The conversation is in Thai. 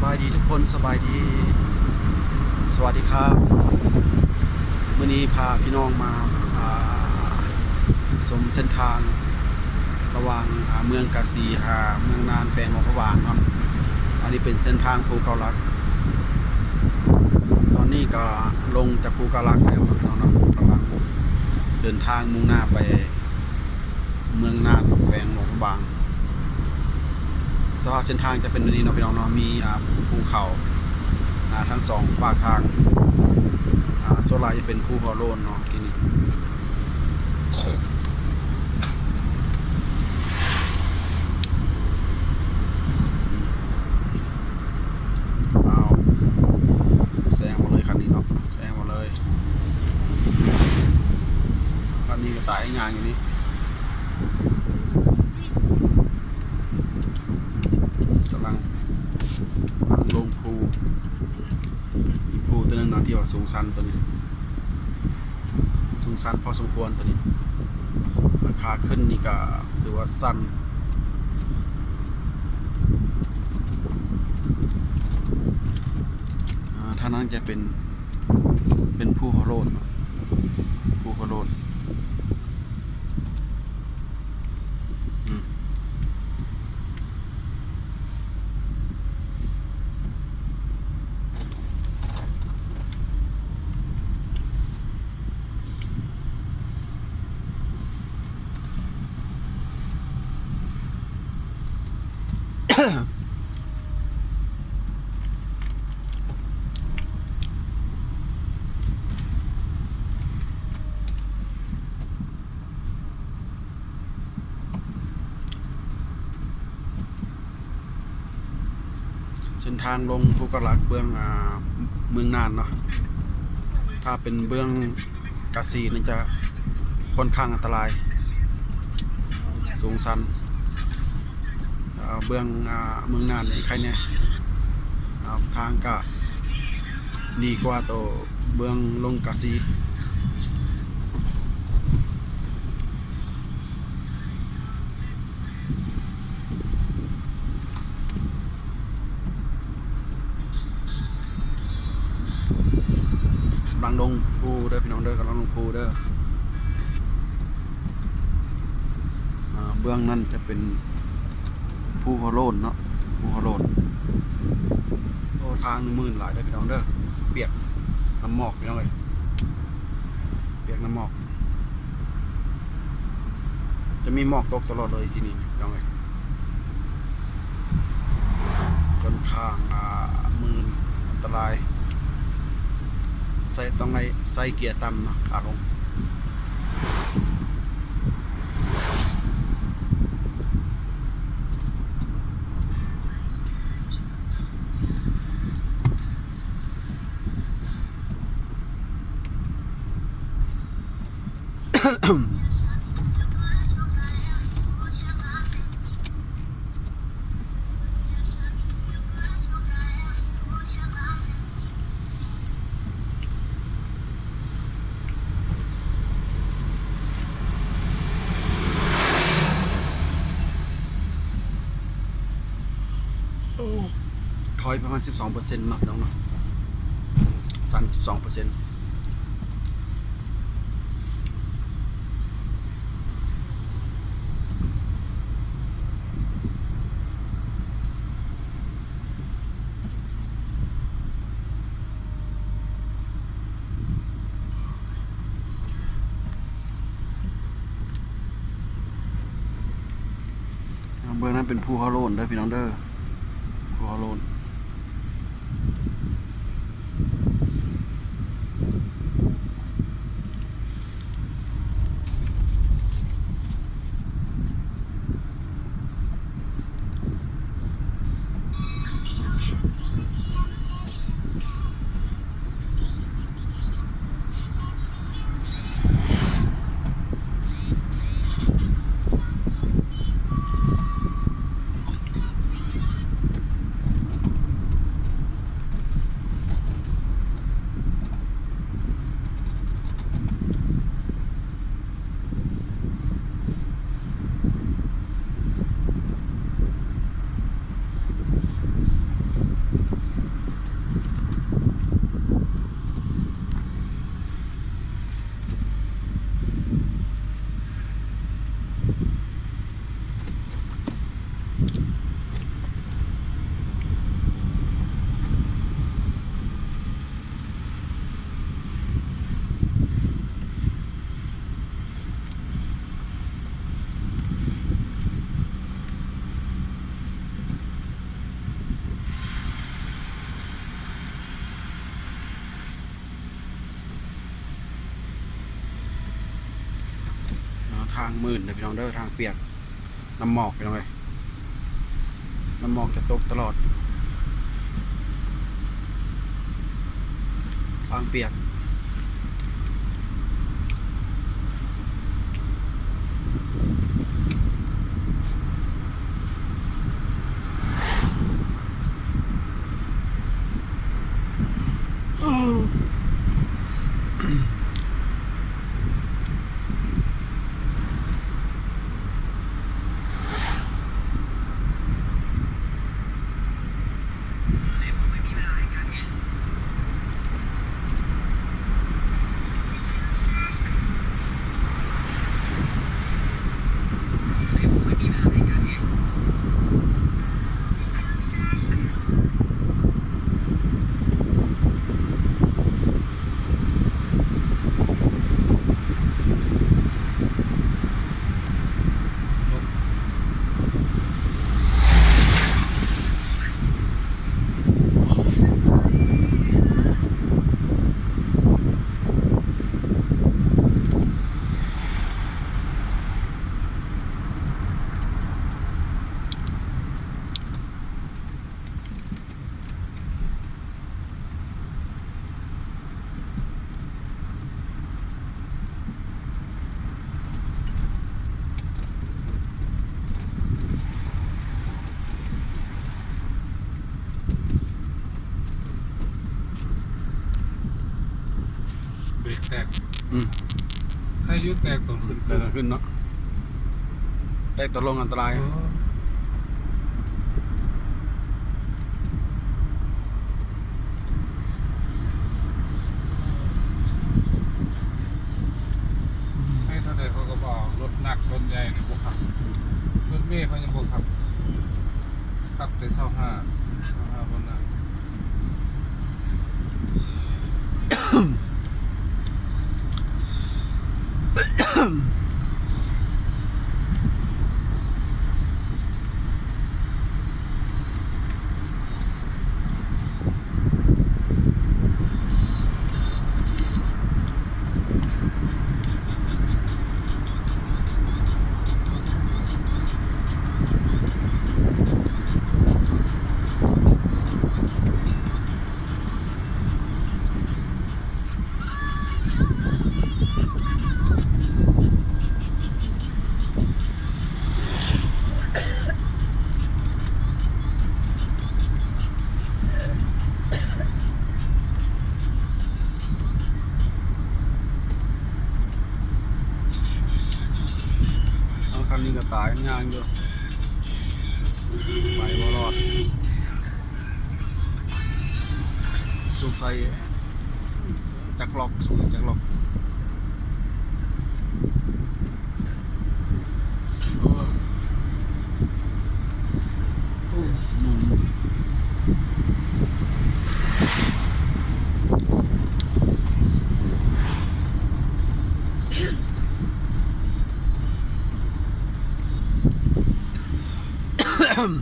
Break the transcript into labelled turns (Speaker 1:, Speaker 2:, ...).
Speaker 1: บายดีทุกคนสบายดีสวัสดีครับมื้อนี้พาพี่น้องมาชมเส้นทางระหว่างเมืองกาสีเมืองนานแขวงหนองพะหวางเนาะอันนี้เป็นเส้นทางภูเกาลักตอนนี้ก็ลงจากภูเกาลักแล้วเนาะกำลังเดินทางมุ่งหน้าไปเมืองนานแขวงหนองพะหวางสภาพเส้นทางจะเป็นแบบนี้เนาะพี่น้องเนาะมีภูเขาทั้งสองฝากทางโซลาจะเป็นภูพอโลนเนาะที่นี่เอาแซงมาเลยคันนี้เนาะแซงมาเลยคันนี้ก็ตายงานอยู่นี่กำลังลงภูอีกภูตัวนึงเนาะที่ว่าสูงชันตัวนี้สูงชันพอสมควรตัวนี้ราคาขึ้นนี่ก็ถือว่าสั้นท่านั้นจะเป็นภูพะโลนภูพะโลนเส้นทางลงภูกระลักเบื้องเมืองนานเนาะถ้าเป็นเบื้องกาสีนี่จะค่อนข้างอันตรายสูงชันเบื้องเมืองนานนี่ใครเนี่ยทางก็ดีกว่าตัวเบื้องลงกาสีกำลังลงภูเด้อพี่น้องเด้อกำลังลงภูเด้อเบื้องนั้นจะเป็นภูพะโลนเนาะภูพะโลนโอ้ทางมื่นหลายเด้อพี่น้องเด้อเปียกน้ำหมอกพี่น้องเลยเปียกน้ำหมอกจะมีหมอกตกตลอดเลยที่นี่พี่น้องเลยค่อนข้างมื่นอันตรายต้องใส่เกียร์ต่ำเนาะขาลงถอยประมาณ 12% เนาะน้องเนาะสั่น 12%เบื้องนั้นเป็นภูเขาโลนเด้อพี่น้องเด้อภูเขาโลน างมื่นเลยพี่น้องเด้อทางเปียกน้ำหมอกพี่น้องเลยน้ำหมอกจะตกตลอดทางเปียก
Speaker 2: เบรกแตก
Speaker 1: อืม
Speaker 2: ใครยุดแตกตอนขึ้น
Speaker 1: แต่ขึ้นเนาะแต่ตกลงอันตราย
Speaker 2: ให้เท่าใดเขาก็บอกรถหนักรถใหญ่เนี่ยพวกขับรถเมล์เขายังพวกขับได้25คนนะ
Speaker 1: เอาคันนี้ก็ตายงานอยู่ไปบ่รอดสุกใส่จักรล็อกสุกจักรล็อกนุ่ม